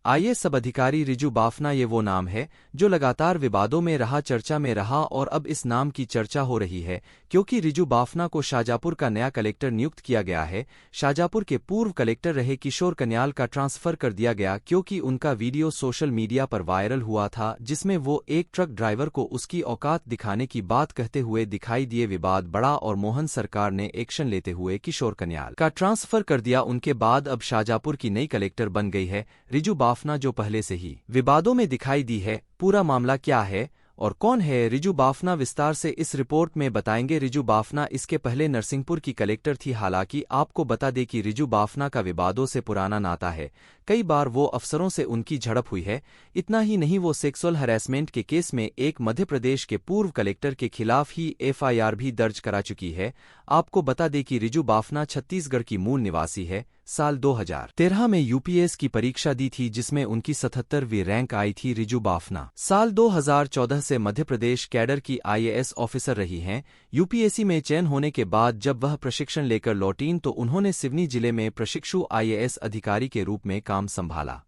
IAS सब अधिकारी रिजू बाफना ये वो नाम है जो लगातार विवादों में रहा, चर्चा में रहा और अब इस नाम की चर्चा हो रही है क्योंकि रिजू बाफना को शाजापुर का नया कलेक्टर नियुक्त किया गया है। शाजापुर के पूर्व कलेक्टर रहे किशोर कन्याल का ट्रांसफर कर दिया गया क्योंकि उनका वीडियो सोशल मीडिया पर वायरल हुआ था जिसमें वो एक ट्रक ड्राइवर को उसकी औकात दिखाने की बात कहते हुए दिखाई दिए। विवाद बढ़ा और मोहन सरकार ने एक्शन लेते हुए किशोर कन्याल का ट्रांसफर कर दिया। उनके बाद अब शाजापुर की नई कलेक्टर बन गई है रिजू बाफना, जो पहले से ही विवादों में दिखाई दी है। पूरा मामला क्या है और कौन है रिजू बाफना, विस्तार से इस रिपोर्ट में बताएंगे। रिजू बाफना इसके पहले नरसिंहपुर की कलेक्टर थी। हालांकि आपको बता दें कि रिजू बाफना का विवादों से पुराना नाता है, कई बार वो अफसरों से उनकी झड़प हुई है। इतना ही नहीं, वो सेक्सुअल हैरेसमेंट के केस में एक मध्य प्रदेश के पूर्व कलेक्टर के खिलाफ ही एफआईआर भी दर्ज करा चुकी है। आपको बता दें कि रिजू बाफना छत्तीसगढ़ की मूल निवासी है। साल 2013 में यूपीएस की परीक्षा दी थी जिसमें उनकी 77वीं रैंक आई थी। रिजू बाफना साल 2014 से मध्य प्रदेश कैडर की आईएएस ऑफिसर रही हैं। यूपीएससी में चयन होने के बाद जब वह प्रशिक्षण लेकर लौटीं तो उन्होंने सिवनी जिले में प्रशिक्षु आईएएस अधिकारी के रूप में काम संभाला।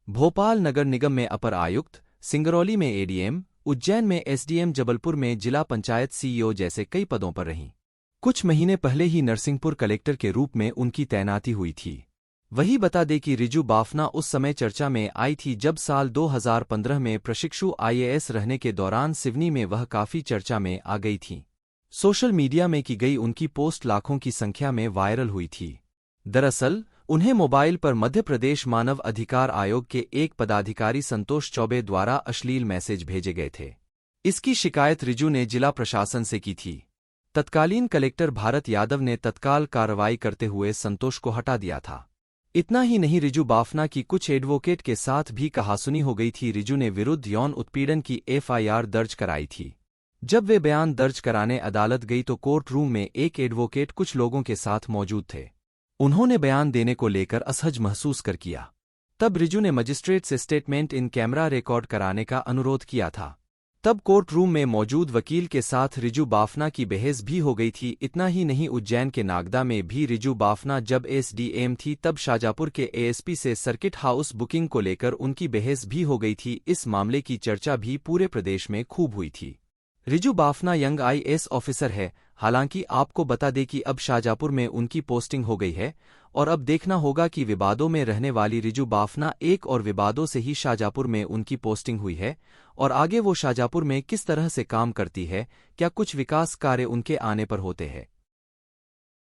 भोपाल नगर निगम में अपर आयुक्त, सिंगरौली में एडीएम, उज्जैन में एसडीएम, जबलपुर में जिला पंचायत सीईओ जैसे कई पदों पर रहीं। कुछ महीने पहले ही नरसिंहपुर कलेक्टर के रूप में उनकी तैनाती हुई थी। वही बता दें कि रिजू बाफना उस समय चर्चा में आई थी जब साल 2015 में प्रशिक्षु आईएएस रहने के दौरान सिवनी में वह काफी चर्चा में आ गई थीं। सोशल मीडिया में की गई उनकी पोस्ट लाखों की संख्या में वायरल हुई थी। दरअसल उन्हें मोबाइल पर मध्य प्रदेश मानव अधिकार आयोग के एक पदाधिकारी संतोष चौबे द्वारा अश्लील मैसेज भेजे गए थे। इसकी शिकायत रिजू ने जिला प्रशासन से की थी। तत्कालीन कलेक्टर भारत यादव ने तत्काल कार्रवाई करते हुए संतोष को हटा दिया था। इतना ही नहीं, रिजू बाफना की कुछ एडवोकेट के साथ भी कहासुनी हो गई थी। रिजू ने विरुद्ध यौन उत्पीड़न की एफआईआर दर्ज कराई थी। जब वे बयान दर्ज कराने अदालत गई तो कोर्ट रूम में एक एडवोकेट कुछ लोगों के साथ मौजूद थे। उन्होंने बयान देने को लेकर असहज महसूस किया। तब रिजू ने मजिस्ट्रेट से स्टेटमेंट इन कैमरा रिकॉर्ड कराने का अनुरोध किया था। तब कोर्ट रूम में मौजूद वकील के साथ रिजू बाफना की बहस भी हो गई थी। इतना ही नहीं, उज्जैन के नागदा में भी रिजू बाफना जब एसडीएम थी तब शाजापुर के एएसपी से सर्किट हाउस बुकिंग को लेकर उनकी बहस भी हो गई थी। इस मामले की चर्चा भी पूरे प्रदेश में खूब हुई थी। Riju Bafna young IAS officer है। हालांकि आपको बता दें कि अब शाजापुर में उनकी पोस्टिंग हो गई है और अब देखना होगा कि विवादों में रहने वाली रिजू बाफना एक और विवादों से ही शाजापुर में उनकी पोस्टिंग हुई है और आगे वो शाजापुर में किस तरह से काम करती है, क्या कुछ विकास कार्य उनके आने पर होते हैं।